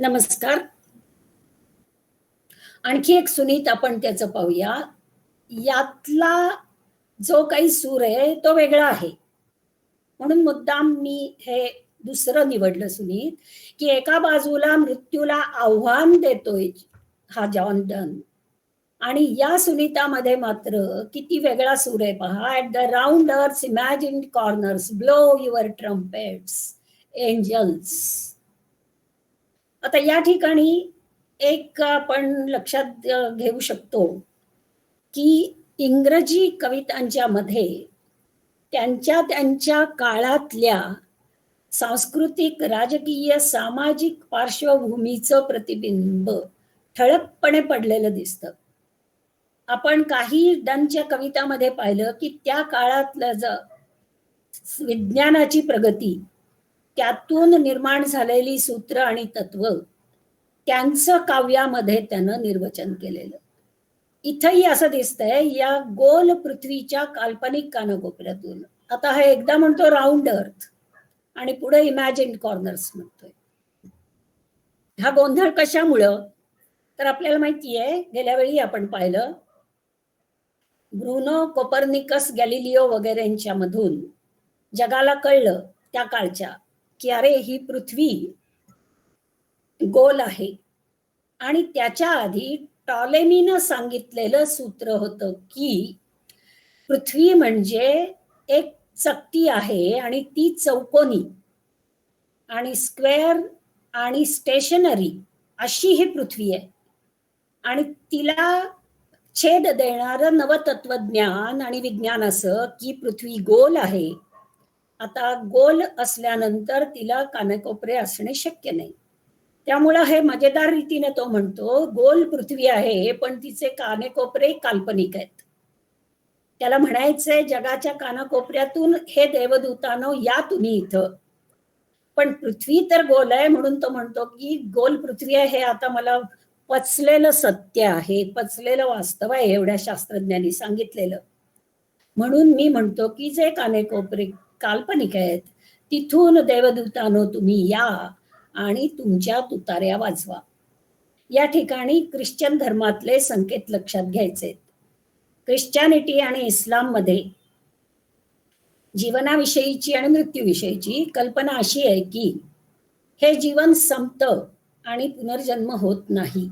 नमस्कार. आणखी एक सुनीत आपण त्याचं पाहूया. यातला जो काही सूर आहे तो वेगळा आहे. म्हणून मुद्दाम मी हे दुसरं निवडलं सुनीत, की एका बाजूला मृत्यूला आव्हान देतोय हा जॉन डन, आणि या सुनीतामध्ये मात्र किती वेगळा सूर आहे पहा. At the round earth imagined corners blow your trumpets angels. आता या ठिकाणी एक आपण लक्षात घेऊ शकतो की इंग्रजी कवितांच्या मध्ये त्यांच्या त्यांच्या काळातल्या सांस्कृतिक, राजकीय, सामाजिक पार्श्वभूमीचं प्रतिबिंब ठळकपणे पडलेलं दिसतं. आपण काही डनच्या कवितामध्ये पाहिलं की त्या काळातलं विज्ञानाची प्रगती, त्यातून निर्माण झालेली सूत्र आणि तत्व, त्यांचं काव्यामध्ये त्यानं निर्वचन केलेलं. इथंही असं दिसतंय या गोल पृथ्वीच्या काल्पनिक कानकोपऱ्यातून. आता हा एकदा म्हणतो राऊंड अर्थ आणि पुढे इमॅजिन्ड कॉर्नर्स म्हणतोय. हा गोंधळ कशामुळं? तर आपल्याला माहितीये, गेल्या वेळी आपण पाहिलं ब्रुनो, कोपर्निकस, गॅलिलिओ वगैरेंच्या मधून जगाला कळलं त्या काळच्या की अरे ही पृथ्वी गोल आहे. आणि त्याच्या आधी टॉलेमीनं सांगितलेलं सूत्र होतं की पृथ्वी म्हणजे एक चकती आहे आणि ती चौकोनी आणि स्क्वेअर आणि स्टेशनरी अशी ही पृथ्वी आहे. आणि तिला छेद देणारं नवतत्वज्ञान आणि विज्ञान असं की पृथ्वी गोल आहे. आता गोल असल्यानंतर तिला कानकोपरे असणे शक्य नाही. त्यामुळं हे मजेदार रीतीने तो म्हणतो गोल पृथ्वी आहे पण तिचे कानेकोपरे काल्पनिक आहेत. त्याला म्हणायचंय जगाच्या कानाकोपऱ्यातून हे देवदूतानो या तुम्ही इथं, पण पृथ्वी तर गोल आहे म्हणून तो म्हणतो की गोल पृथ्वी आहे हे आता मला पचलेलं सत्य आहे, पचलेलं वास्तव आहे एवढ्या शास्त्रज्ञांनी सांगितलेलं. म्हणून मी म्हणतो की जे कानेकोपरे काल्पनिक आहेत तिथून देवदूतानो तुम्ही या आणि तुमच्या तुतार्या वाजवा. या ठिकाणी ख्रिश्चन धर्मातले संकेत लक्षात घ्यायचे. ख्रिश्चॅनिटी आणि इस्लाम मध्ये जीवनाविषयीची आणि मृत्यूविषयीची कल्पना अशी आहे की हे जीवन संपतं आणि पुनर्जन्म होत नाही.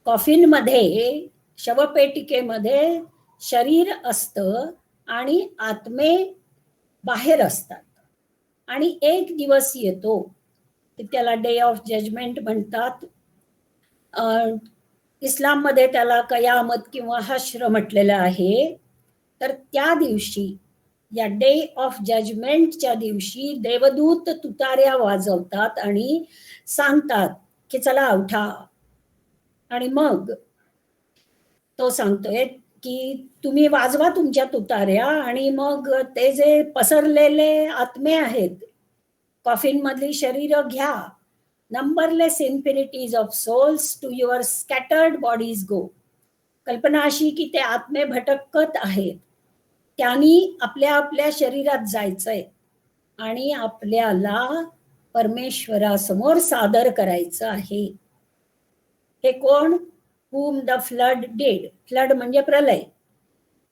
कॉफिन मध्ये, शवपेटिकेमध्ये शरीर असतं आणि आत्मे बाहेर असतात. आणि एक दिवस येतो, त्याला डे ऑफ जजमेंट म्हणतात. इस्लाम मध्ये त्याला कयामत किंवा हश्र म्हटलेलं आहे. तर त्या दिवशी, या डे ऑफ जजमेंटच्या दिवशी देवदूत तुतार्या वाजवतात आणि सांगतात की चला उठा. आणि मग तो सांगतोय की तुम्ही वाजवा तुमच्या तुतार्या आणि मग ते जे पसरलेले आत्मे आहेत, कॉफिन मधली शरीर घ्या, numberless infinities of souls to your scattered bodies go. कल्पना अशी की ते आत्मे भटकत आहेत, त्यांनी आपल्या आपल्या शरीरात जायचंय आणि आपल्याला परमेश्वरासमोर सादर करायचं आहे. हे कोण? whom the flood did. Flood म्हणजे प्रलय.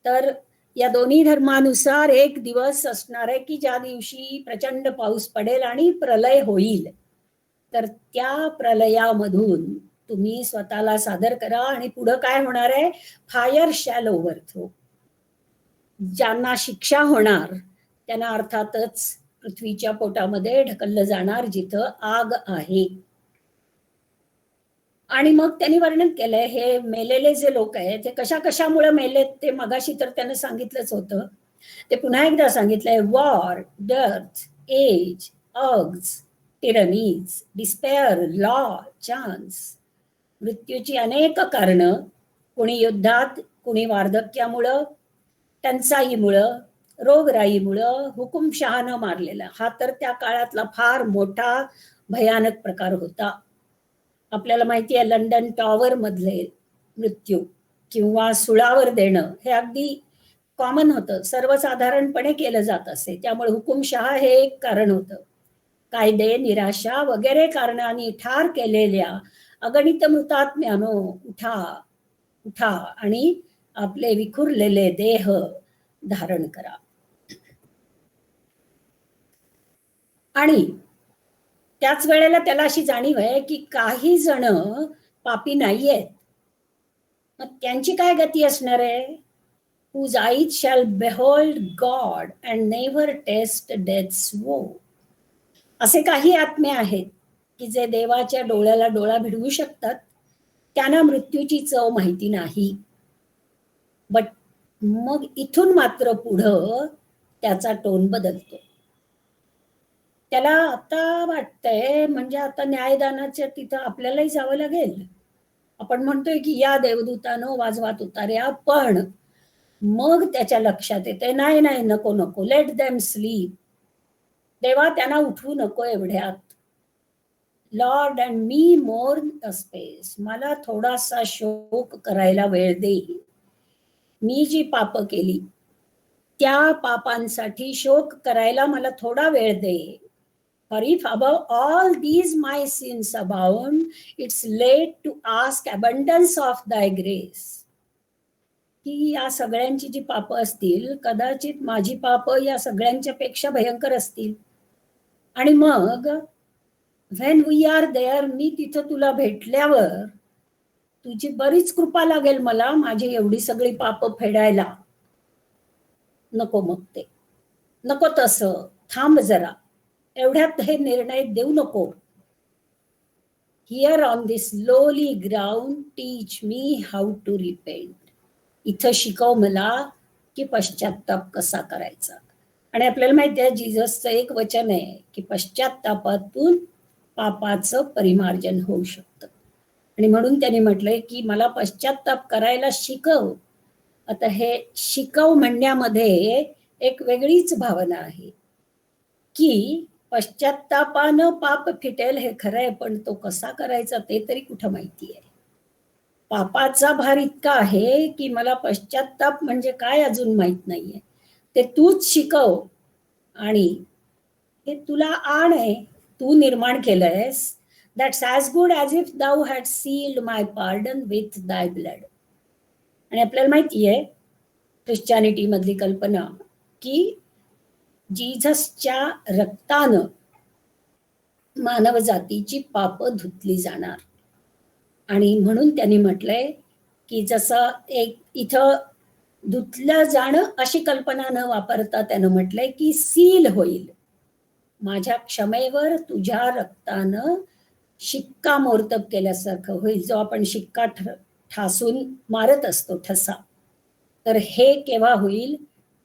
तर या दोन्ही धर्मानुसार एक दिवस असणार आहे की ज्या दिवशी प्रचंड पाऊस पडेल आणि प्रलय होईल. तर त्या प्रलयामधून तुम्ही स्वतःला सादर करा आणि पुढं काय होणार आहे? Fire shall overthrow. ज्यांना शिक्षा होणार त्यांना अर्थातच पृथ्वीच्या पोटामध्ये ढकललं जाणार जिथं आग आहे. आणि मग त्यांनी वर्णन केलंय हे मेलेले जे लोक आहेत ते कशा कशामुळे मेलेत ते मगाशी तर त्यानं सांगितलंच होतं. ते पुन्हा एकदा सांगितलंय. War, dearth, age, agues, tyrannies, despair, law, chance. मृत्यूची अनेक कारणं, कुणी युद्धात, कुणी वार्धक्यामुळं, टंचाईमुळं, रोगराईमुळं, हुकुमशहानं मारलेला. हा तर त्या काळातला फार मोठा भयानक प्रकार होता. आपल्याला माहिती आहे लंडन टॉवर मधले मृत्यू किंवा सुळावर देणं हे अगदी कॉमन होतं, सर्वसाधारणपणे केलं जात असे. त्यामुळे हुकुमशहा हे एक कारण होतं. कायदे, निराशा वगैरे कारणांनी ठार केलेल्या अगणित मृतात्म्यानो उठा, उठा आणि आपले विखुरलेले देह धारण करा. आणि त्याच वेळेला त्याला अशी जाणीव आहे की काही जण पापी नाहीयेत. मग त्यांची काय गती असणार आहे? whose eyes shall behold God and never taste death's woe. असे काही आत्मे आहेत की जे देवाच्या डोळ्याला डोळा भिडवू शकतात. त्यांना मृत्यूची चव माहिती नाही. बट मग इथून मात्र पुढं त्याचा टोन बदलतो. त्याला आता वाटतंय म्हणजे आता न्यायदानाच्या तिथं आपल्यालाही जावं लागेल. आपण म्हणतोय की या देवदूतानो वाजवा तुतार्या, पण मग त्याच्या लक्षात येते नाही नाही नको नको, लेट देम स्लीप. देवा त्यांना उठवू नको एवढ्यात. Lord and me मोर्न a space. मला थोडासा शोक करायला वेळ दे. मी जी पाप केली त्या पापांसाठी शोक करायला मला थोडा वेळ दे. For if above all these my sins abound, it's late to ask abundance of thy grace. की या सगळ्यांची जी पाप असतील कदाचित माझी पाप या सगळ्यांच्या पेक्षा भयंकर असतील. आणि मग when we are there, मी तिथं तुला भेटल्यावर तुझी बरीच कृपा लागेल मला माझी एवढी सगळी पाप फेडायला. नको मग ते नको, तसं थांब जरा, एवढ्यात हे निर्णय देऊ नको. Here on this lowly ground teach me how to repent. इथं शिकव मला की पश्चाताप कसा करायचा. आणि आपल्याला माहिती आहे जीजसचं एक वचन आहे की पश्चातापातून पापाचं परिमार्जन होऊ शकतं. आणि म्हणून त्यांनी म्हटलंय की मला पश्चाताप करायला शिकव. आता हे शिकव म्हणण्यामध्ये एक वेगळीच भावना आहे की पश्चातापानं पाप फिटेल हे खरंय, पण तो कसा करायचा ते तरी कुठं माहिती आहे. पापाचा भार इतका आहे की मला पश्चाताप म्हणजे काय अजून माहित नाहीये. ते तूच शिकव. आणि हे तुला आण आहे, तू निर्माण केलंयस. That's as good as if thou had sealed my pardon with thy blood. आणि आपल्याला माहिती आहे ख्रिश्चॅनिटी मधली कल्पना की जीझसच्या रक्तानं मानव जातीची पाप धुतली जाणार. आणि म्हणून त्यांनी म्हटलंय की जसं एक इथं धुतलं जाणं अशी कल्पना न वापरता त्यानं म्हटलंय की सील होईल. माझ्या क्षमेवर तुझ्या रक्तानं शिक्कामोर्तब केल्यासारखं होईल. जो आपण शिक्का ठासून मारत असतो ठसा, तर हे केव्हा होईल?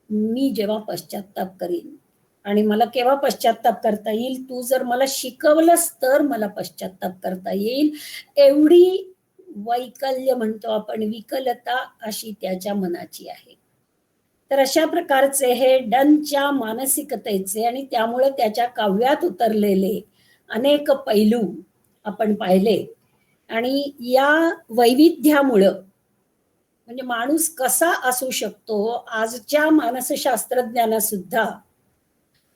मी जेव्हा पश्चाताप करीन. आणि मला केव्हा पश्चाताप करता येईल? तू जर मला शिकवलंस तर मला पश्चाताप करता येईल. एवढी वैकल्य म्हणतो आपण, विकलता अशी त्याच्या मनाची आहे. तर अशा प्रकारचे हे डनच्या मानसिकतेचे आणि त्यामुळे त्याच्या काव्यात उतरलेले अनेक पैलू आपण पाहिले. आणि या वैविध्यामुळं म्हणजे माणूस कसा असू शकतो आजच्या मानसशास्त्रज्ञांना सुद्धा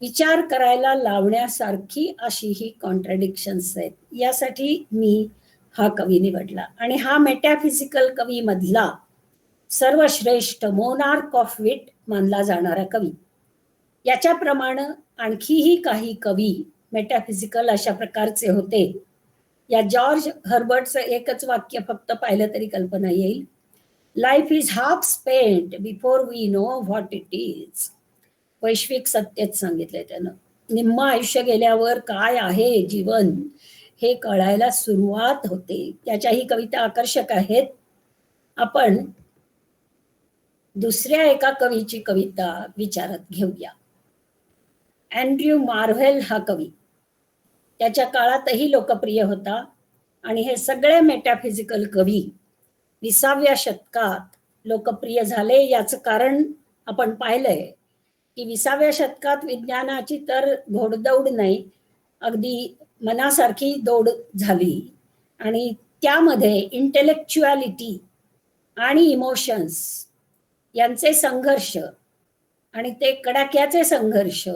विचार करायला लावण्यासारखी अशी ही कॉन्ट्रडिक्शन्स आहेत. यासाठी मी हा कवी निवडला. आणि हा मेटाफिजिकल कवी मधला सर्वश्रेष्ठ मोनार्क ऑफ विट मानला जाणारा कवी. याच्याप्रमाणे आणखीही काही कवी मेटाफिजिकल अशा प्रकारचे होते. या जॉर्ज हर्बर्टचं एकच वाक्य फक्त पाहिलं तरी कल्पना येईल. Life is half spent before we know what it is. वैश्विक सत्यच सांगितलंय त्यानं. निम्म आयुष्य गेल्यावर काय आहे जीवन हे कळायला सुरुवात होते. त्याच्याही कविता आकर्षक आहेत. आपण दुसऱ्या एका कवीची कविता विचारात घेऊया. अँड्र्यू मार्व्हेल हा कवी त्याच्या काळातही लोकप्रिय होता. आणि हे सगळे मेटाफिजिकल कवी 20व्या शतकात लोकप्रिय झाले. याचं कारण आपण पाहिलंय की 20व्या शतकात विज्ञानाची तर घोडदौड नाही, अगदी मनासारखी दौड झाली. आणि त्यामध्ये इंटेलेक्च्युअलिटी आणि इमोशन्स यांचे संघर्ष आणि ते कडाक्याचे संघर्ष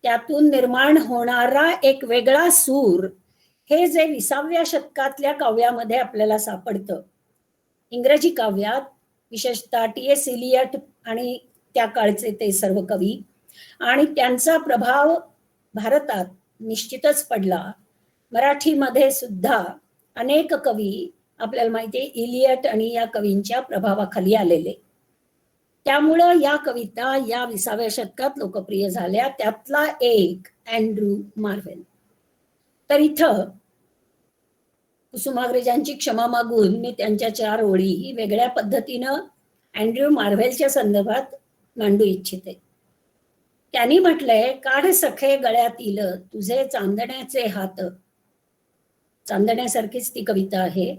त्यातून निर्माण होणारा एक वेगळा सूर, हे जे 20व्या शतकातल्या काव्यामध्ये आपल्याला सापडतं. इंग्रजी काव्यात विशेषतः टी.एस. इलियट आणि त्या काळचे ते सर्व कवी, आणि त्यांचा प्रभाव भारतात निश्चितच पडला. मराठीमध्ये सुद्धा अनेक कवी आपल्याला माहिती आहे इलियट आणि या कवींच्या प्रभावाखाली आलेले. त्यामुळं या कविता या 20व्या शतकात लोकप्रिय झाल्या. त्यातला एक अँड्रू मार्व्हेल. तर इथं कुसुमाग्रजांची क्षमा मागून मी त्यांच्या 4 ओळी वेगळ्या पद्धतीनं अँड्रू मार्व्हेलच्या संदर्भात मांडू इच्छिते. त्यांनी म्हटलंय, काढ सखे गळ्यातील तुझे चांदण्याचे हात. चांदण्यासारखीच ती कविता आहे.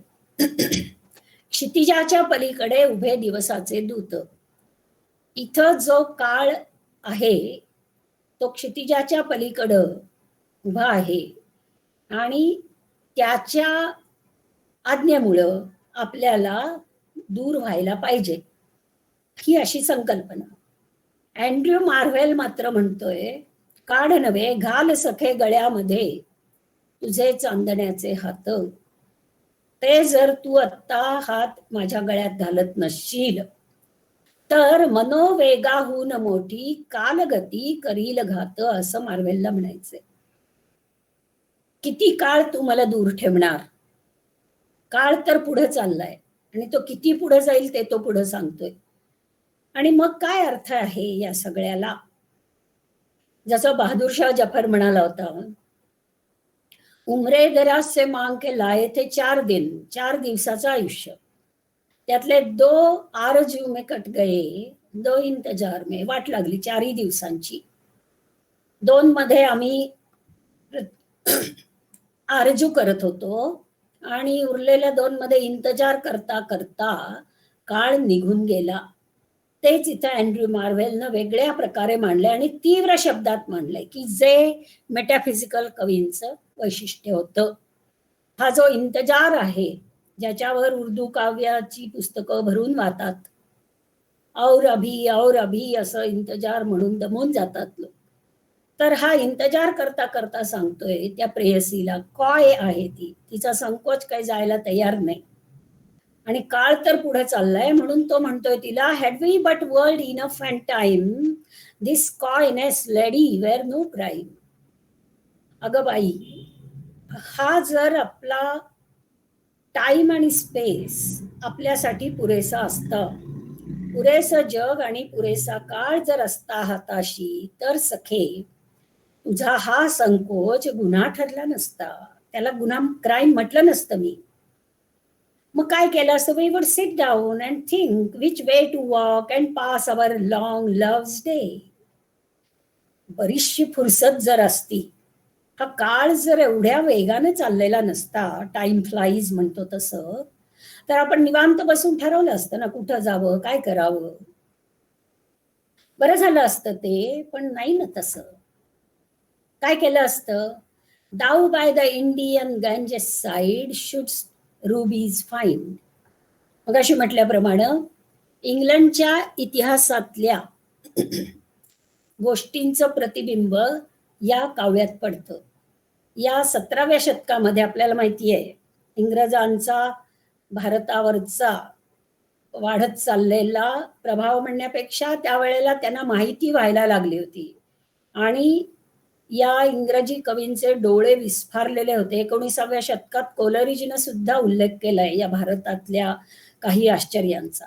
क्षितिजाच्या पलीकडे उभे दिवसाचे दूत. इथं जो काळ आहे तो क्षितिजाच्या पलीकडं उभा आहे आणि त्याच्या आज्ञेमुळं आपल्याला दूर व्हायला पाहिजे, ही अशी संकल्पना. अँड्रू मार्व्हेल मात्र म्हणतोय, काढ नव्हे घाल सखे गळ्यामध्ये तुझे चांदण्याचे हात. ते जर तू आत्ता हात माझ्या गळ्यात घालत नसशील तर मनोवेगाहून मोठी कालगती करील घात, असं मार्व्हेलला म्हणायचंय. किती काळ तू मला दूर ठेवणार? काळ तर पुढे चाललाय आणि तो किती पुढे जाईल ते तो पुढे सांगतोय. आणि मग काय अर्थ आहे या सगळ्याला? जसं बहादूर शाह जफर म्हणाला होता, उमरे दराज से मांग के लाये थे 4 दिन, 4 दिवसाचं आयुष्य, त्यातले 2 आरजू में कट गए, 2 इंतजार में, वाट लागली 4ही दिवसांची. 2 मध्ये आम्ही आरजू करत होतो आणि उरलेल्या 2 मध्ये इंतजार करता करता काळ निघून गेला. तेच इथं अँड्रू मार्व्हेलनं वेगळ्या प्रकारे मांडलंय आणि तीव्र शब्दात मांडलंय, की जे मेटाफिजिकल कवींचं वैशिष्ट्य होतं. हा जो इंतजार आहे, ज्याच्यावर उर्दू काव्याची पुस्तकं भरून वाहतात, और अभी असं इंतजार म्हणून दमून जातात लोक. तर हा इंतजार करता करता सांगतोय त्या प्रेयसीला, काय आहे ती, तिचा संकोच काही जायला तयार नाही आणि काळ तर पुढे चाललाय, म्हणून तो म्हणतोय तिला, had we but world enough and time, this coyness lady were no crime. अगं बाई, हा जर आपला टाइम आणि स्पेस आपल्यासाठी पुरेसा असता, पुरेसं जग आणि पुरेसा काळ जर असता हाताशी, तर सखे तुझा हा संकोच गुन्हा ठरला नसता, त्याला गुन्हा क्राईम म्हटलं नसतं मी. मग काय केलं असतं? We would sit down and think which way to walk and pass our long love's day. बरीचशी फुरसत जर असती, हा काळ जर एवढ्या वेगाने चाललेला नसता, टाइम फ्लाईज म्हणतो तसं, तर आपण निवांत बसून ठरवलं असतं ना कुठं जावं, काय करावं. बरं झालं असतं ते, पण नाही ना तसं. काय केलं असतं? Thou by the Indian Ganges side shouldst rubies find. मग अशी म्हटल्याप्रमाणे इंग्लंडच्या इतिहासातल्या गोष्टींचं प्रतिबिंब या काव्यात पडतं. या 17व्या शतकामध्ये आपल्याला माहिती आहे, इंग्रजांचा भारतावरचा वाढत चाललेला प्रभाव म्हणण्यापेक्षा त्यावेळेला त्यांना माहिती व्हायला लागली होती आणि या इंग्रजी कवींचे डोळे विस्फारलेले होते. 19व्या शतकात कोलरिजनं सुद्धा उल्लेख केलाय या भारतातल्या काही आश्चर्यांचा.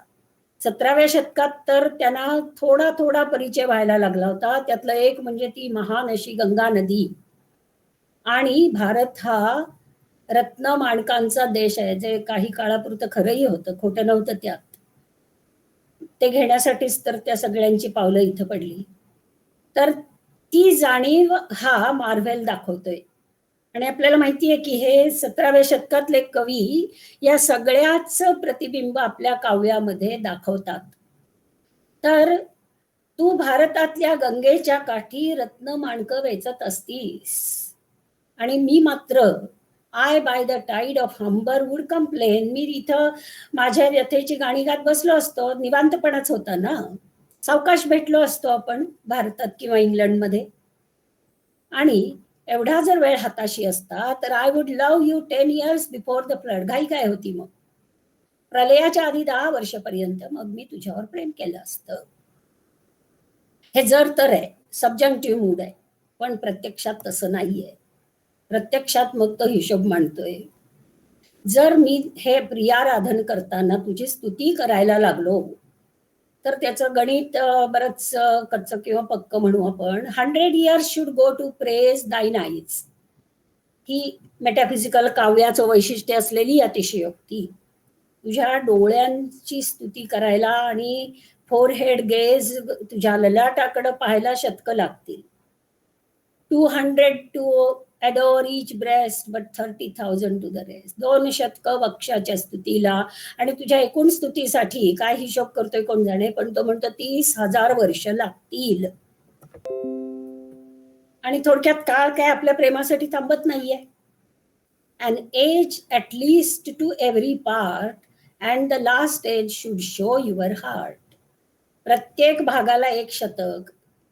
17व्या शतकात तर त्यांना थोडा थोडा परिचय व्हायला लागला होता. त्यातलं एक म्हणजे ती महान अशी गंगा नदी. आणि भारत हा रत्न माणकांचा देश आहे, जे काही काळापुरतं खरंही होतं, खोटं नव्हतं त्यात. ते घेण्यासाठीच तर त्या सगळ्यांची पावलं इथं पडली. तर ती जाणीव हा मार्व्हेल दाखवतोय. आणि आपल्याला माहितीये की हे 17व्या शतकातले कवी या सगळ्याच प्रतिबिंब आपल्या काव्यामध्ये दाखवतात. तर तू भारतातल्या गंगेच्या काठी रत्न माणकं वेचत असतीस आणि मी मात्र I by the tide of Humber would complain. मी इथं माझ्या व्यथेची गाणी गात बसलो असतो, निवांतपणाच होता ना, सावकाश भेटलो असतो आपण भारतात किंवा इंग्लंडमध्ये. आणि एवढा जर वेळ हाताशी असता तर I would love you 10 years before the flood. घाई काय होती मग? प्रलयाच्या आधी 10 वर्षापर्यंत मग मी तुझ्यावर प्रेम केलं असतं. हे जर तर आहे, सब्जंक्टिव्ह मूड आहे. पण प्रत्यक्षात तसं नाहीये. प्रत्यक्षात मग तो हिशोब मांडतोय. जर मी हे प्रियाराधन करताना तुझी स्तुती करायला लागलो, तर त्याचं गणित बरंच कच्चं किंवा पक्कं म्हणू आपण. 100 years should go to praise thine eyes. ही मेटाफिजिकल काव्याचं वैशिष्ट्य असलेली अतिशयोक्ती. तुझ्या डोळ्यांची स्तुती करायला आणि फोरहेड गेज, तुझ्या ललाटाकडे पाहायला शतकं लागतील. 200 to adore each breast but 30,000 to the rest. 2 शतकं वक्षाच्या स्तुतीला, आणि तुझ्या एकूण स्तुतीसाठी काय हिशोब करतोय कोण जाणे, पण तो म्हणतो 30,000 वर्ष लागतील. आणि थोडक्यात काळ काय आपल्या प्रेमासाठी थांबत नाहीये. An age at least to every part and the last age should show your heart. प्रत्येक भागाला 1 शतक,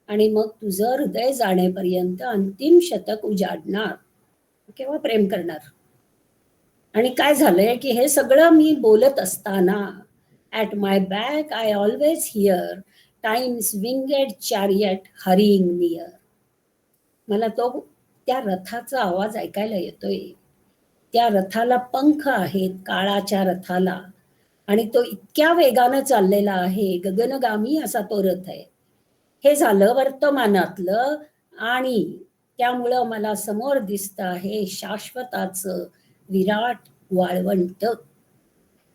आणि मग तुझं हृदय जाणेपर्यंत अंतिम शतक उजाडणार. केव्हा प्रेम करणार? आणि काय झालंय की हे सगळं मी बोलत असताना at my back I always here times winged chariot hurrying near. मला तो त्या रथाचा आवाज ऐकायला येतोय. त्या रथाला पंख आहेत, काळाच्या रथाला, आणि तो इतक्या वेगानं चाललेला आहे, गगनगामी असा तो रथ आहे. हे झालं वर्तमानातलं, आणि त्यामुळं मला समोर दिसतं आहे शाश्वताचं विराट वाळवंट.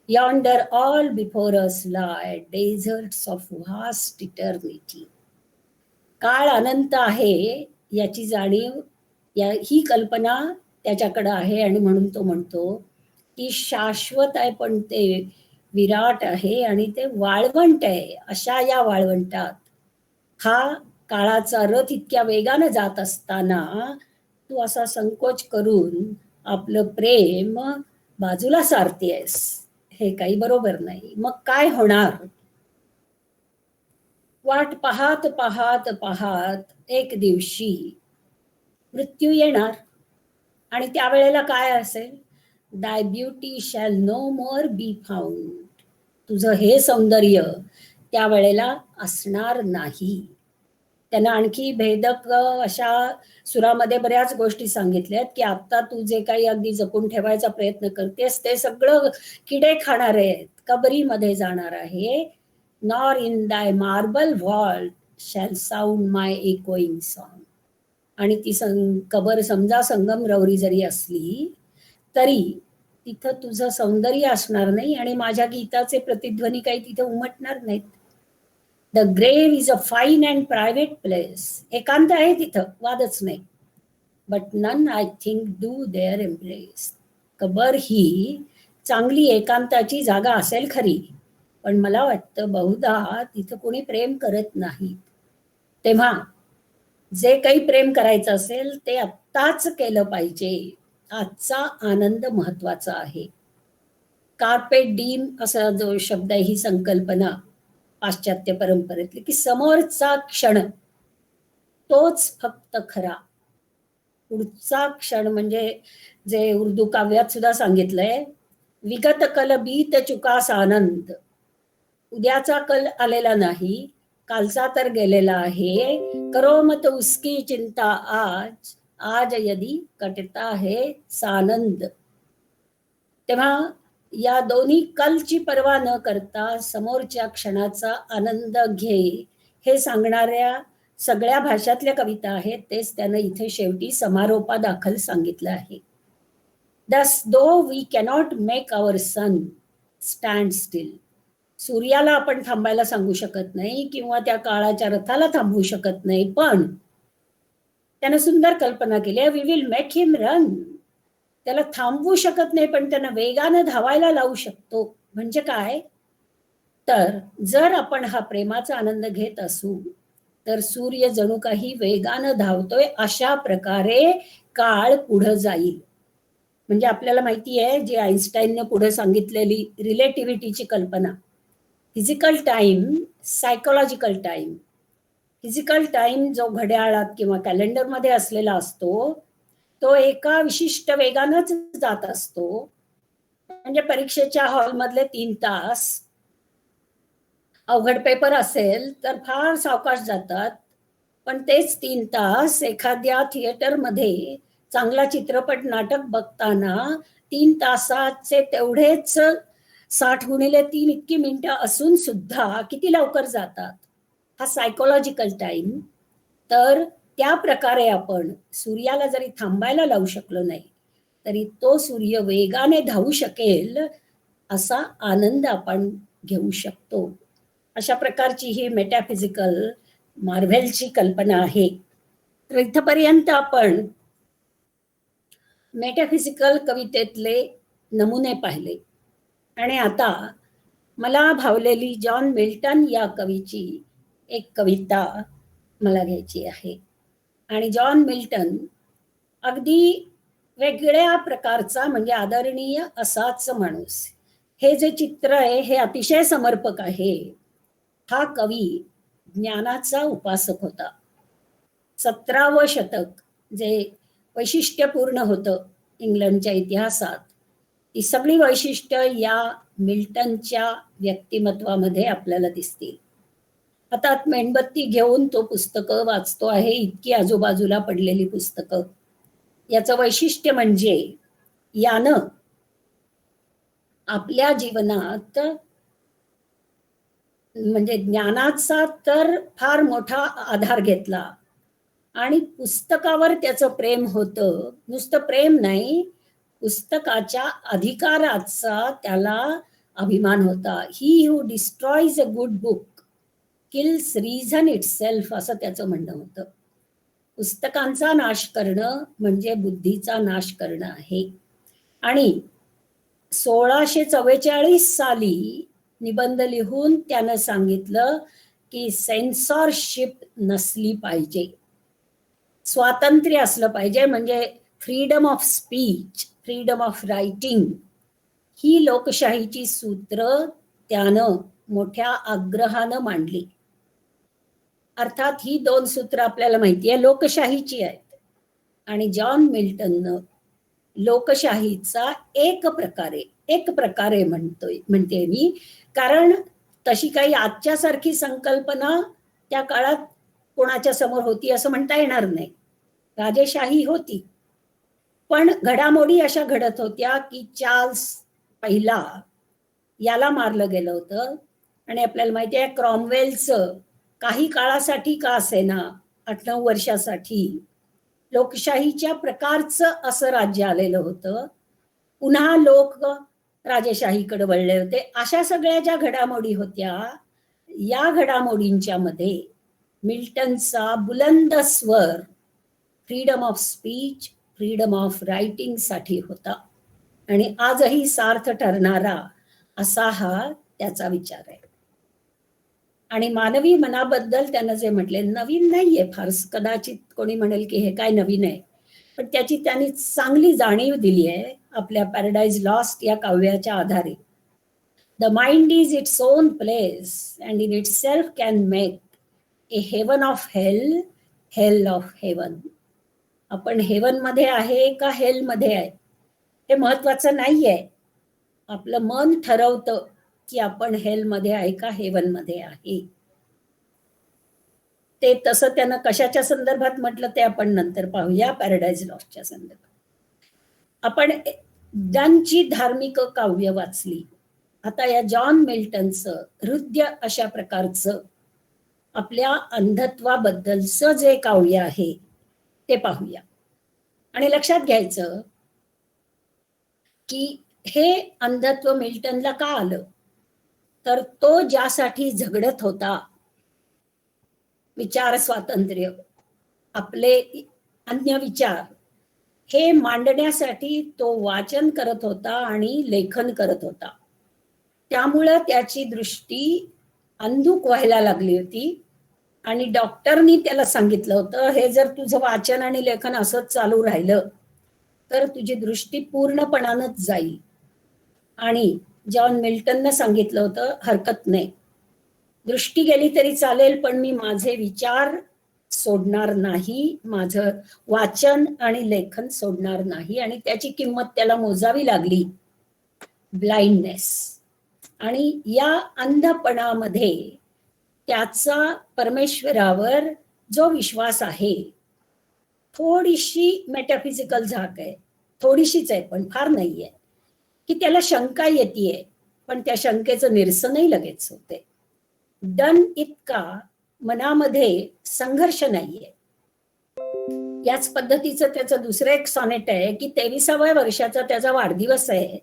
Yonder all before us lie desserts of vast eternity. काळ अनंत आहे याची जाणीव, ही कल्पना त्याच्याकडं आहे, आणि म्हणून तो म्हणतो की शाश्वत आहे पण ते विराट आहे आणि ते वाळवंट आहे. अशा या वाळवंटात हा काळाचा रथ इतक्या वेगानं जात असताना तू असा संकोच करून आपलं प्रेम बाजूला सारतेस. हे काही बरोबर नाही. मग काय होणार? वाट पाहत पाहत पाहत एक दिवशी मृत्यू येणार, आणि त्यावेळेला काय असेल? Thy beauty shall no more be found. तुझं हे सौंदर्य त्यावेळेला असणार नाही. त्यांना आणखी भेदक अशा सुरामध्ये बऱ्याच गोष्टी सांगितल्यात की आता तू जे काही अगदी जपून ठेवायचा प्रयत्न करतेस ते सगळं किडे खाणार आहेत, कबरीमध्ये जाणार आहे. नॉर इन दाय मार्बल व्हॉल्ट शॅल साऊंड माय इकोइंग सॉन्ग. आणि ती कबर समजा संगमरवरी जरी असली तरी तिथं तुझं सौंदर्य असणार नाही, आणि माझ्या गीताचे प्रतिध्वनी काही तिथे उमटणार नाहीत. The grave is a fine and private place. एकांत आहे तिथं, वादच नाही. But none I think do there embrace. कबर ही चांगली एकांताची जागा असेल खरी, पण मला वाटतं बहुधा तिथं कोणी प्रेम करत नाही. तेव्हा जे काही प्रेम करायचं असेल ते आत्ताच केलं पाहिजे. आजचा आनंद महत्वाचा आहे. कार्पे डीम असा जो शब्द आहे, ही संकल्पना पाश्चात्य परंपरेतली, की समोरचा क्षण तोच फक्त खरा. पुढचा क्षण म्हणजे जे उर्दू काव्यात सुद्धा सांगितलंय, विगत कल बीत चुकास आनंद. उद्याचा कल आलेला नाही, कालचा तर गेलेला आहे. करो मत उसकी चिंता आज, आज यदि कटता है सानंद. तेव्हा या दोन्ही कलची पर्वा न करता समोरच्या क्षणाचा आनंद घे, हे सांगणाऱ्या सगळ्या भाषातल्या कविता आहेत. तेच त्यानं इथे शेवटी समारोपा दाखल सांगितलं आहे. Thus though we cannot make our sun stand still. सूर्याला आपण थांबायला सांगू शकत नाही किंवा त्या काळाच्या रथाला थांबवू शकत नाही, पण त्यानं सुंदर कल्पना केली आहे, we will make him run. त्याला थांबवू शकत नाही, पण त्यांना वेगानं धावायला लावू शकतो. म्हणजे काय? तर जर आपण हा प्रेमाचा आनंद घेत असू तर सूर्य जणू काही वेगानं धावतोय अशा प्रकारे काळ पुढं जाईल. म्हणजे आपल्याला माहिती आहे जे आईन्स्टाईनने पुढे सांगितलेली रिलेटिव्हिटीची कल्पना, physical time, psychological time, physical time जो घड्याळात किंवा कॅलेंडरमध्ये असलेला असतो, तो एका विशिष्ट वेगानंच जात असतो. म्हणजे परीक्षेच्या हॉलमधले 3 तास अवघड पेपर असेल तर फार सावकाश जातात. पण तेच 3 तास एखाद्या थिएटरमध्ये चांगला चित्रपट, नाटक बघताना 3 तासाचे तेवढेच 60 x 3 इतकी मिनिटं असून सुद्धा किती लवकर जातात. हा सायकोलॉजिकल टाइम. तर त्या प्रकारे आपण सूर्याला जरी थांबायला लावू शकलो नाही, तरी तो सूर्य वेगाने धावू शकेल असा आनंद आपण घेऊ शकतो. अशा प्रकारची ही मेटाफिजिकल मार्व्हेलची कल्पना आहे. तर इथपर्यंत आपण मेटाफिजिकल कवितेतले नमुने पाहिले आणि आता मला भावलेली जॉन मिल्टन या कवीची एक कविता मला घ्यायची आहे. आणि जॉन मिल्टन अगदी वेगळ्या प्रकारचा म्हणजे आदरणीय असाच माणूस. हे जे चित्र आहे हे अतिशय समर्पक आहे. हा कवी ज्ञानाचा उपासक होता. 17वं शतक जे वैशिष्ट्यपूर्ण होतं इंग्लंडच्या इतिहासात, ती सगळी वैशिष्ट्य या मिल्टनच्या व्यक्तिमत्वामध्ये आपल्याला दिसतील. हातात मेणबत्ती घेऊन तो पुस्तकं वाचतो आहे, इतकी आजूबाजूला पडलेली पुस्तकं. याचं वैशिष्ट्य म्हणजे यानं आपल्या जीवनात म्हणजे ज्ञानाचा तर फार मोठा आधार घेतला आणि पुस्तकावर त्याचं प्रेम होतं. नुसतं प्रेम नाही, पुस्तकाच्या अधिकाराचा त्याला अभिमान होता. He who destroys a good book kills reason itself असं त्याचं म्हणणं होतं. पुस्तकांचा नाश करणं म्हणजे बुद्धीचा नाश करणं आहे. आणि 1644 साली निबंध लिहून त्यानं सांगितलं की सेन्सॉरशिप नसली पाहिजे, स्वातंत्र्य असलं पाहिजे. म्हणजे freedom of speech, freedom of writing ही लोकशाहीची सूत्र त्यानं मोठ्या आग्रहानं मांडली. अर्थात ही 2 सूत्र आपल्याला माहिती आहे लोकशाहीची आहेत. आणि जॉन मिल्टननं लोकशाहीचा एक प्रकारे म्हणते मी, कारण तशी काही आजच्या सारखी संकल्पना त्या काळात कोणाच्या समोर होती असं म्हणता येणार नाही. राजेशाही होती, पण घडामोडी अशा घडत होत्या की चार्ल्स पहिला याला मारलं गेलं होतं. आणि आपल्याला माहिती आहे क्रॉमवेलचं काही काळासाठी का असेना 8-9 वर्षासाठी लोकशाहीच्या प्रकारचं असं राज्य आलेलं होतं. पुन्हा लोक राजेशाहीकडे वळले होते. अशा सगळ्या ज्या घडामोडी होत्या, या घडामोडींच्या मध्ये मिल्टनचा बुलंद स्वर freedom of speech, freedom of writing साठी होता. आणि आजही सार्थ ठरणारा असा हा त्याचा विचार आहे. आणि मानवी मनाबद्दल त्यानं जे म्हटले, नवीन नाहीये फार, कदाचित कोणी म्हणेल की हे काय नवीन आहे, पण त्याची त्यांनी चांगली जाणीव दिली आहे आपल्या पॅराडाइज लॉस्ट या काव्याच्या आधारे. The mind is its own place and in it self can make a heaven of hell, hell of heaven. आपण हेवन मध्ये आहे का हेल मध्ये आहे हे महत्वाचं नाहीये. आपलं मन ठरवतं की आपण हेल मध्ये आहे का हेवन मध्ये आहे. ते तसं त्यानं कशाच्या संदर्भात म्हटलं ते आपण नंतर पाहूया पॅराडाइज लॉस्टच्या संदर्भात. आपण ज्यांची धार्मिक काव्य वाचली, आता या जॉन मिल्टनचं हृदय अशा प्रकारचं आपल्या अंधत्वाबद्दलचं जे काव्य आहे ते पाहूया. आणि लक्षात घ्यायचं की हे अंधत्व मिल्टनला का आलं, तर तो ज्यासाठी झगडत होता, विचार स्वातंत्र्य, आपले अन्य विचार हे मांडण्यासाठी तो वाचन करत होता आणि लेखन करत होता. त्यामुळं त्याची दृष्टी अंधुक व्हायला लागली होती. आणि डॉक्टरनी त्याला सांगितलं होतं, हे जर तुझं वाचन आणि लेखन असंच चालू राहिलं तर तुझी दृष्टी पूर्णपणानंच जाईल. आणि जॉन मिल्टननं सांगितलं होतं, हरकत नाही, दृष्टी गेली तरी चालेल, पण मी माझे विचार सोडणार नाही, माझं वाचन आणि लेखन सोडणार नाही. आणि त्याची किंमत त्याला मोजावी लागली, ब्लाइंडनेस. आणि या अंधपणामध्ये त्याचा परमेश्वरावर जो विश्वास आहे, थोडीशी मेटाफिजिकल झाक आहे, थोडीशीच आहे पण फार नाहीये, की त्याला शंका येते, पण त्या शंकेचं निरसनही लगेच होते. डन इतका मनामध्ये संघर्ष नाहीये. याच पद्धतीचं त्याचं दुसरं एक सॉनेट आहे, की 23व्या वर्षाचा त्याचा वाढदिवस आहे,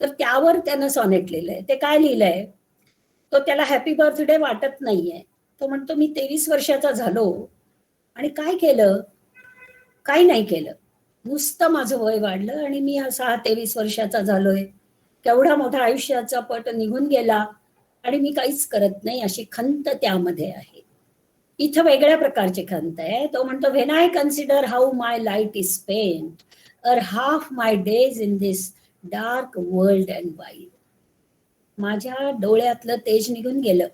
तर त्यावर त्यानं सॉनेट लिहिलंय. ते काय लिहिलंय, तो त्याला हॅपी बर्थडे वाटत नाहीये. तो म्हणतो मी 23 वर्षाचा झालो आणि काय केलं, काही नाही केलं, नुसतं माझं वय वाढलं आणि मी असा 23 वर्षाचा झालोय, केवढा मोठा आयुष्याचा पट निघून गेला आणि मी काहीच करत नाही, अशी खंत त्यामध्ये आहे. इथं वेगळ्या प्रकारची खंत आहे. तो म्हणतो, when I consider how my light is spent और half my days in this dark world and wide. माझ्या डोळ्यातलं तेज निघून गेलं,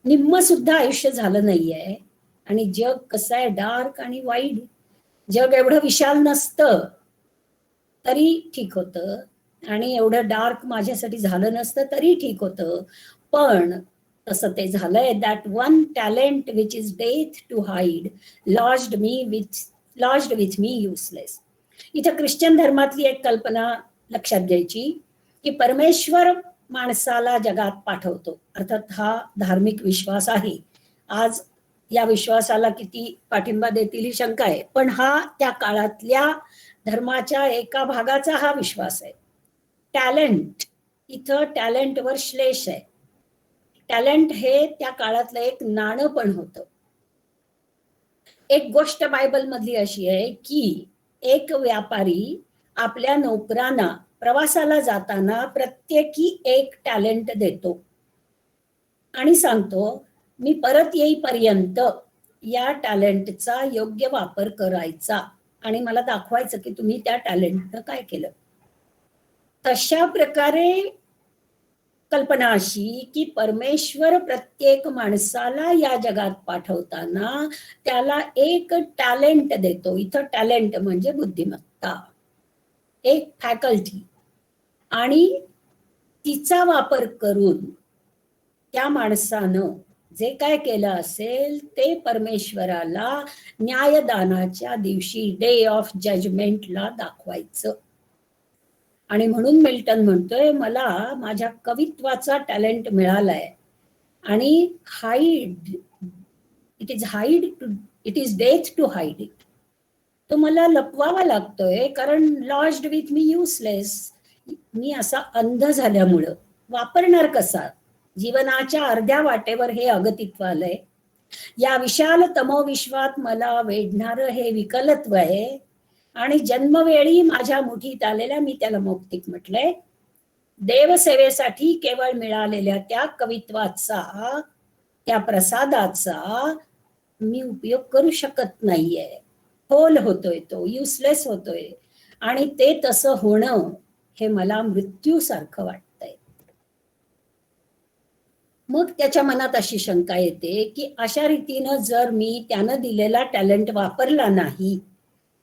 निम्म सुद्धा आयुष्य झालं नाहीये, आणि जग कसं आहे, डार्क आणि वाईड. जग एवढं विशाल नसतं तरी ठीक होतं, आणि एवढं डार्क माझ्यासाठी झालं नसतं तरी ठीक होतं, पण तसं ते झालंय. That one talent which is death to hide lodged with me useless. इथं ख्रिश्चन धर्मातली एक कल्पना लक्षात घ्यायची, की परमेश्वर माणसाला जगात पाठवतो. अर्थात हा धार्मिक विश्वास आहे. आज या विश्वासाला किती पाठिंबा देतील ही शंका आहे, पण हा त्या काळातल्या धर्माच्या एका भागाचा हा विश्वास आहे. टॅलेंट, इथं टॅलेंटवर श्लेष आहे. टॅलेंट हे त्या काळातलं एक नाणं पण होतं. एक गोष्ट बायबल मधली अशी आहे, की एक व्यापारी आपल्या नोकरांना प्रवासाला जाताना प्रत्येकी एक टॅलेंट देतो आणि सांगतो, मी परत येईपर्यंत या टॅलेंटचा योग्य वापर करायचा आणि मला दाखवायचं की तुम्ही त्या टॅलेंटनं काय केलं. तशा प्रकारे कल्पना अशी, की परमेश्वर प्रत्येक माणसाला या जगात पाठवताना त्याला एक टॅलेंट देतो. इथं टॅलेंट म्हणजे बुद्धिमत्ता, एक फॅकल्टी, आणि तिचा वापर करून त्या माणसानं जे काय केलं असेल ते परमेश्वराला न्यायदानाच्या दिवशी, डे ऑफ जजमेंटला दाखवायचं. आणि म्हणून मिल्टन म्हणतोय, मला माझ्या कवित्वाचा टॅलेंट मिळालाय, आणि it is death to hide it. तो मला लपवावा लागतोय, कारण लॉज्ड विथ मी युसलेस, मी असा अंध झाल्यामुळं वापरणार कसा. जीवनाच्या अर्ध्या वाटेवर हे अगतित्व आलंय. या विशाल तमोविश्वात मला वेढणारं हे विकलत्व आहे, आणि जन्मवेळी माझ्या मुठीत आलेल्या, मी त्याला मौक्तिक म्हटलंय, देवसेवेसाठी केवळ मिळालेल्या त्या कवित्वाचा, त्या प्रसादाचा मी उपयोग करू शकत नाहीये. होल होतोय, तो युसलेस होतोय, आणि ते तसं होणं हे मला मृत्यूसारखं वाटतंय. मग त्याच्या मनात अशी शंका येते, की अशा रीतीनं जर मी त्यानं दिलेला टॅलेंट वापरला नाही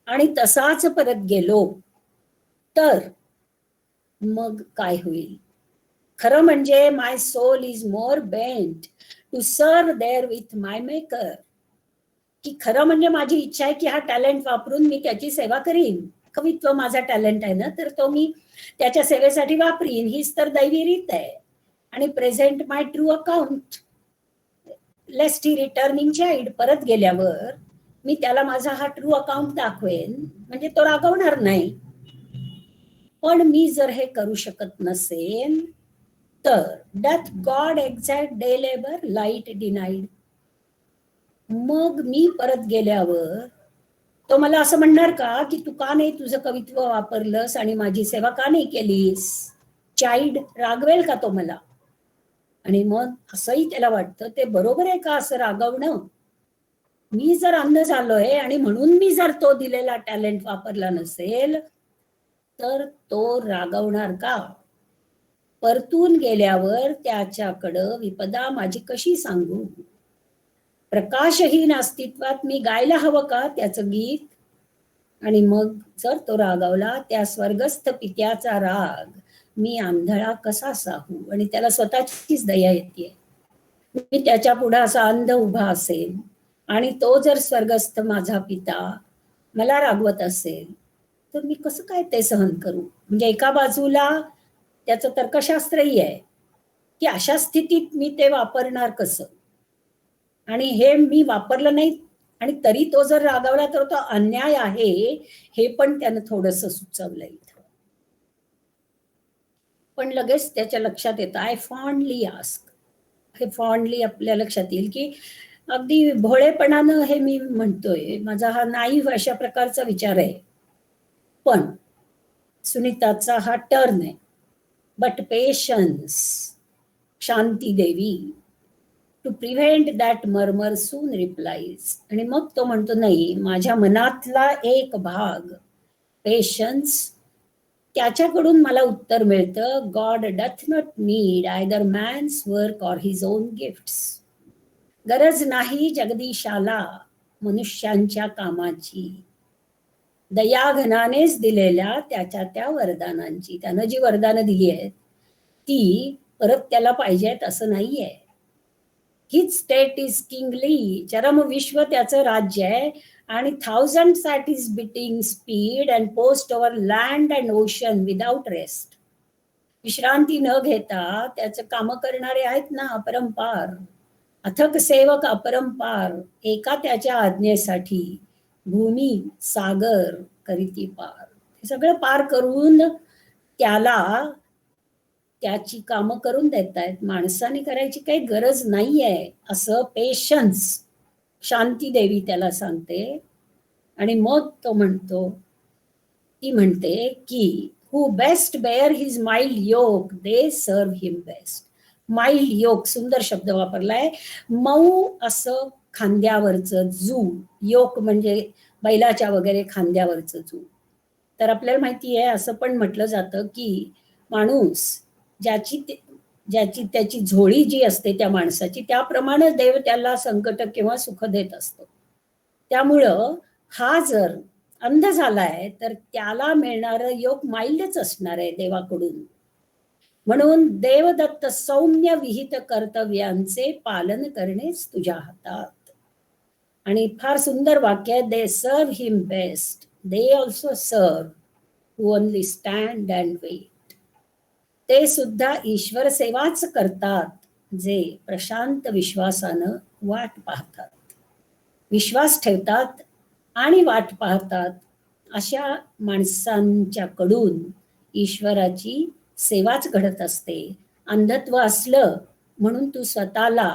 आणि तसाच परत गेलो तर मग काय होईल. खरं म्हणजे my soul is more bent to serve there with my maker, की खरं म्हणजे माझी इच्छा आहे की हा टॅलेंट वापरून मी त्याची सेवा करीन. कवित्व माझा टॅलेंट आहे ना, तर तो मी त्याच्या सेवेसाठी वापरीन, हीच तर दैवी रीत आहे. आणि प्रेझेंट माय ट्रू अकाउंट लेस्ट ही रिटर्निंग चाइल्ड, परत गेल्यावर मी त्याला माझा हा ट्रू अकाउंट दाखवेन, म्हणजे तो रागवणार नाही. पण मी जर हे करू शकत नसेन तर doth God exact day labour light denied. मग मी परत गेल्यावर तो मला असं म्हणणार का, की तू का नाही तुझं कवित्व वापरलंस आणि माझी सेवा का नाही केलीस. चाइल्ड रागवेल का तो मला. आणि मग असंही त्याला वाटतं, ते बरोबर आहे का असं रागवणं. मी जर अंध झालोय आणि म्हणून मी जर तो दिलेला टॅलेंट वापरला नसेल तर तो रागवणार का. परतून गेल्यावर त्याच्याकडं विपदा माझी कशी सांगू. प्रकाशहीन अस्तित्वात मी गायला हवं का त्याचं गीत. आणि मग जर तो रागावला त्या स्वर्गस्थ पित्याचा राग मी आंधळा कसा साहू. आणि त्याला स्वतःचीच दया येते. मी त्याच्या पुढे असा अंध उभा असेल आणि तो जर स्वर्गस्थ माझा पिता मला रागवत असेल तर मी कसं काय ते सहन करू. म्हणजे एका बाजूला त्याचं तर्कशास्त्रही आहे की अशा स्थितीत मी ते वापरणार कसं. आणि हे मी वापरलं नाही आणि तरी तो जर रागावला तर तो अन्याय आहे हे पण त्यानं थोडस सुचवलं इथं. पण लगेच त्याच्या लक्षात येतं आय फॉन्डली आस्क. हे फॉन्डली आपल्या लक्षात येईल की अगदी भोळेपणानं हे मी म्हणतोय, माझा हा नाईव्ह अशा प्रकारचा विचार आहे. पण सुनीताचा हा टर्न आहे. बट पेशन्स शांती देवी to prevent that murmur soon replies. आणि मग तो म्हणतो नाही, माझ्या मनातला एक भाग पेशन्स त्याच्याकडून मला उत्तर मिळतं. God doth not need either man's work or his on gifts. गरज नाही जगदीशाला मनुष्यांच्या कामाची, दयाघनानेच दिलेल्या त्याच्या त्या वरदानांची. त्यानं जी वरदानं दिली आहेत ती परत त्याला पाहिजेत असं नाहीये. हिच स्टेट इज किंगली. चरम विश्व त्याचं राज्य आहे आणि thousands at is beating speed and post over land and ocean without rest. विश्रांती न घेता त्याचं काम करणारे आहेत ना अपरंपार. अथक सेवक अपरंपार एका त्याच्या आज्ञेसाठी भूमी सागर करीती पार. हे सगळं पार करून त्याला त्याची कामं करून देत आहेत. माणसाने करायची काही गरज नाहीये असं पेशन्स शांती देवी त्याला सांगते. आणि मग तो म्हणतो, ती म्हणते की who best bear his mild yoke they serve him best. Mild yoke सुंदर शब्द वापरलाय. मऊ असं खांद्यावरचं जू. योक म्हणजे बैलाच्या वगैरे खांद्यावरचं जू. तर आपल्याला माहिती आहे असं पण म्हटलं जातं की माणूस ज्याची त्याची झोळी जी असते त्या माणसाची त्याप्रमाणे देव त्याला संकट किंवा सुख देत असतो. त्यामुळं हा जर अंध झालाय तर त्याला मिळणारं योग माइल्डच असणार आहे देवाकडून. म्हणून देवदत्त सौम्य विहित कर्तव्यांचे पालन करणेच तुझ्या हातात. आणि फार सुंदर वाक्य आहे, दे serve him best they also serve who only stand and wait. ते सुद्धा ईश्वर सेवाच करतात जे प्रशांत विश्वासानं वाट पाहतात. विश्वास ठेवतात आणि वाट पाहतात अशा माणसांच्याकडून ईश्वराची सेवाच घडत असते. अंधत्व असलं म्हणून तू स्वतःला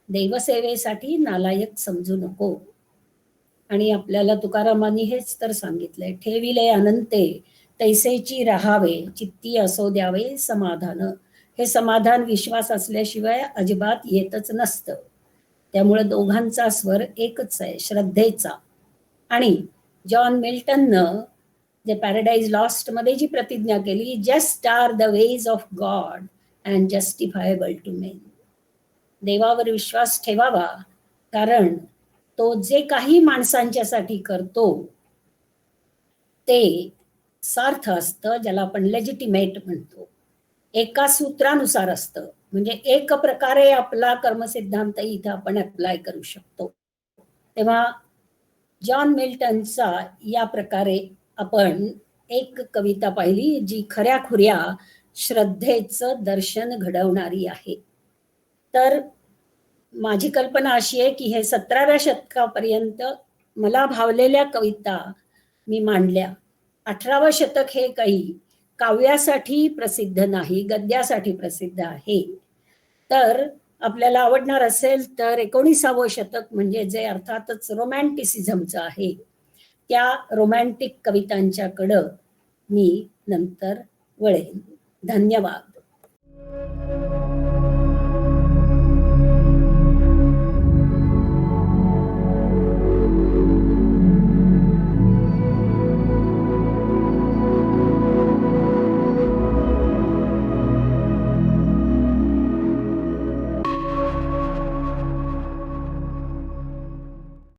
देवसेवेसाठी नालायक समजू नको. आणि आपल्याला तुकारामांनी हेच तर सांगितलंय, ठेविले अनंते तैसेची राहावे चित्ती असो द्यावे समाधान. हे समाधान विश्वास असल्याशिवाय अजिबात येतच नसतं. त्यामुळे दोघांचा स्वर एकच आहे, श्रद्धेचा. आणि जॉन मिल्टननं जे पॅराडाईज लॉस्ट मध्ये जी प्रतिज्ञा केली, just are the ways of God and justifiable to men. देवावर विश्वास ठेवावा कारण तो जे काही माणसांच्यासाठी करतो ते सार्थ असतं, ज्याला आपण लेजिटिमेट म्हणतो. एका सूत्रानुसार असतं. म्हणजे एक प्रकारे आपला कर्मसिद्धांत इथं आपण अप्लाय करू शकतो. तेव्हा जॉन मिल्टनचा या प्रकारे आपण एक कविता पाहिली जी खऱ्याखुऱ्या श्रद्धेचं दर्शन घडवणारी आहे. तर माझी कल्पना अशी आहे की हे 17व्या शतकापर्यंत मला भावलेल्या कविता मी मांडल्या. 18वं शतक हे काही काव्यासाठी प्रसिद्ध नाही, गद्यासाठी प्रसिद्ध आहे. तर आपल्याला आवडणार असेल तर 19वं शतक म्हणजे जे अर्थातच रोमॅन्टिसिझमचं आहे त्या रोमॅन्टिक कवितांच्याकडं मी नंतर वळेन. धन्यवाद.